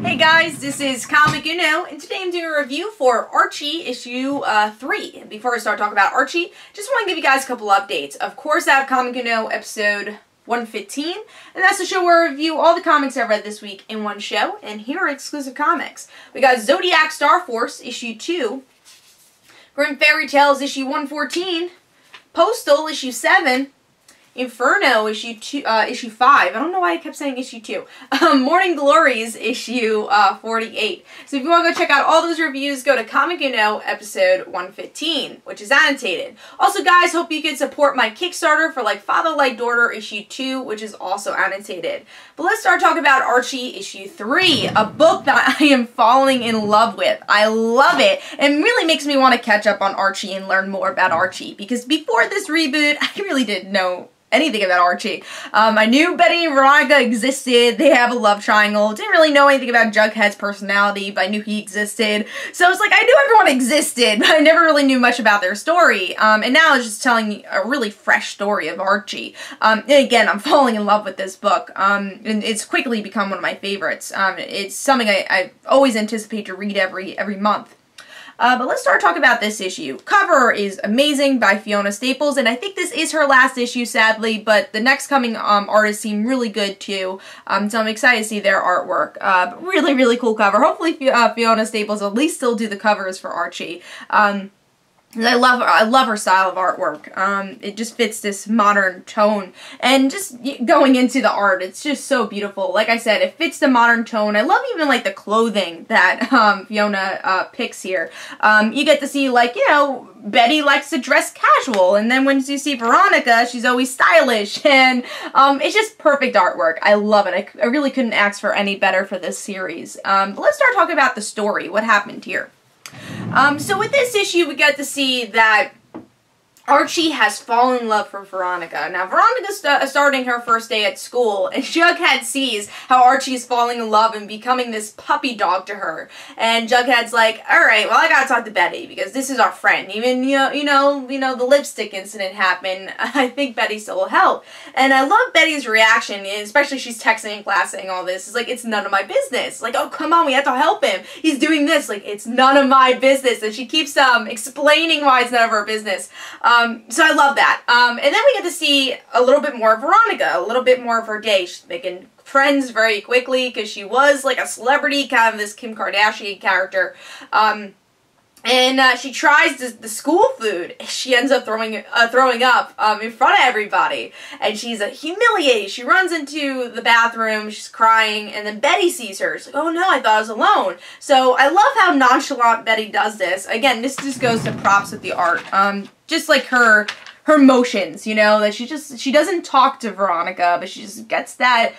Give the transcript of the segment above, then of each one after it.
Hey guys, this is Comic Uno, and today I'm doing a review for Archie issue 3. And before I start talking about Archie, just want to give you guys a couple updates. Of course, I have Comic Uno episode 115, and that's the show where I review all the comics I've read this week in one show, and here are exclusive comics. We got Zodiac Star Force issue 2, Grim Fairy Tales issue 114, Postal issue 7, Inferno issue 5. I don't know why I kept saying issue 2. Morning Glories issue 48. So if you want to go check out all those reviews, go to Comic Uno episode 115, which is annotated. Also, guys, hope you can support my Kickstarter for Father Like Daughter issue 2, which is also annotated. But let's start talking about Archie issue 3, a book that I am falling in love with. I love it, and really makes me want to catch up on Archie and learn more about Archie, because before this reboot, I really didn't know anything about Archie. I knew Betty and Veronica existed. They have a love triangle. Didn't really know anything about Jughead's personality, but I knew he existed. So it's like I knew everyone existed, but I never really knew much about their story. And now it's just telling a really fresh story of Archie. And again, I'm falling in love with this book. And it's quickly become one of my favorites. It's something I always anticipate to read every month. But let's start talking about this issue. Cover is amazing by Fiona Staples, and I think this is her last issue, sadly, but the next coming artists seem really good too, so I'm excited to see their artwork. But really, really cool cover. Hopefully Fiona Staples will at least still do the covers for Archie. I love her style of artwork. It just fits this modern tone, and just going into the art, it's just so beautiful. Like I said, it fits the modern tone. I love even the clothing that Fiona picks here. You get to see Betty likes to dress casual, and then when you see Veronica, she's always stylish, and it's just perfect artwork. I love it. I really couldn't ask for any better for this series. But let's start talking about the story. What happened here? So with this issue, we get to see that Archie has fallen in love for Veronica. Now, Veronica's starting her first day at school, and Jughead sees how Archie is falling in love and becoming this puppy dog to her. And Jughead's like, alright, well, I gotta talk to Betty, because this is our friend. Even, you know, the lipstick incident happened. I think Betty still will help. And I love Betty's reaction, especially she's texting in class saying all this. It's like, it's none of my business. Like, oh, come on, we have to help him. He's doing this. Like, it's none of my business. And she keeps explaining why it's none of her business. So I love that. And then we get to see a little bit more of Veronica, a little bit more of her day. She's making friends very quickly because she was a celebrity, kind of this Kim Kardashian character. And she tries the school food. She ends up throwing up in front of everybody. And she's humiliated. She runs into the bathroom. She's crying. And then Betty sees her. She's like, oh no, I thought I was alone. So I love how nonchalant Betty does this. Again, this just goes to props with the art. Just like her motions, that she doesn't talk to Veronica, but she just gets that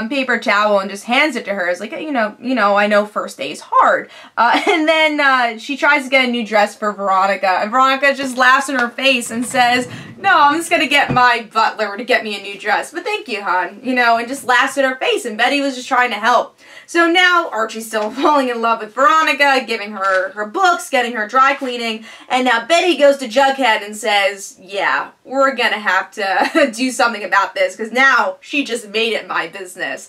paper towel and just hands it to her. It's like, I know first day is hard. And then she tries to get a new dress for Veronica, and Veronica just laughs in her face and says, no, I'm just gonna get my butler to get me a new dress, but thank you, hon, and just laughs in her face, and Betty was just trying to help. So now Archie's still falling in love with Veronica, giving her books, getting her dry cleaning, and now Betty goes to Jughead and says, yeah, we're gonna have to do something about this, because now she just made it my business.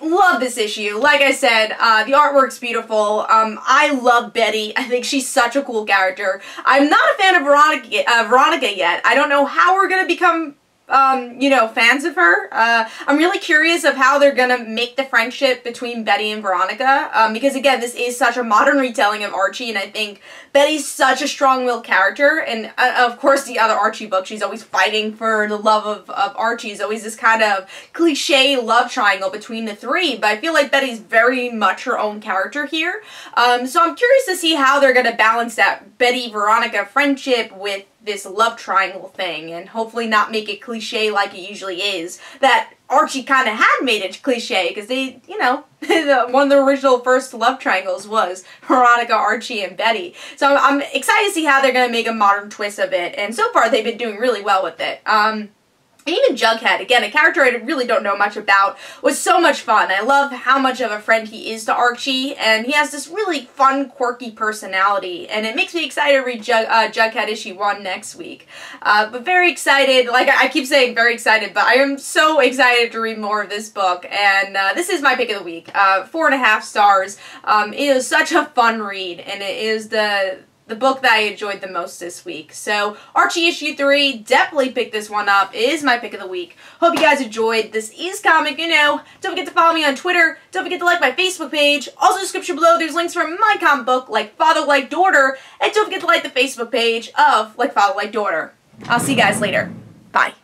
Love this issue. Like I said, the artwork's beautiful. I love Betty. I think she's such a cool character. I'm not a fan of Veronica yet. I don't know how we're gonna become fans of her. I'm really curious of how they're gonna make the friendship between Betty and Veronica, because again, this is such a modern retelling of Archie, and I think Betty's such a strong-willed character, and of course the other Archie book, she's always fighting for the love of Archie. It's always this kind of cliche love triangle between the three, but I feel like Betty's very much her own character here. So I'm curious to see how they're gonna balance that Betty-Veronica friendship with this love triangle thing, and hopefully not make it cliche like it usually is. That Archie kind of had made it cliche, because they, one of the original first love triangles was Veronica, Archie, and Betty. So I'm excited to see how they're going to make a modern twist of it, and so far they've been doing really well with it. And even Jughead, again, a character I really don't know much about, was so much fun. I love how much of a friend he is to Archie, and he has this really fun, quirky personality, and it makes me excited to read Jughead issue 1 next week. But very excited, like I keep saying very excited, but I am so excited to read more of this book, and this is my pick of the week. 4.5 stars. It is such a fun read, and it is the book that I enjoyed the most this week. So, Archie issue 3, definitely pick this one up. It is my pick of the week. Hope you guys enjoyed. This is Comic Uno. Don't forget to follow me on Twitter. Don't forget to like my Facebook page. Also, in the description below, there's links for my comic book, Like Father, Like Daughter. And don't forget to like the Facebook page of Like Father, Like Daughter. I'll see you guys later. Bye.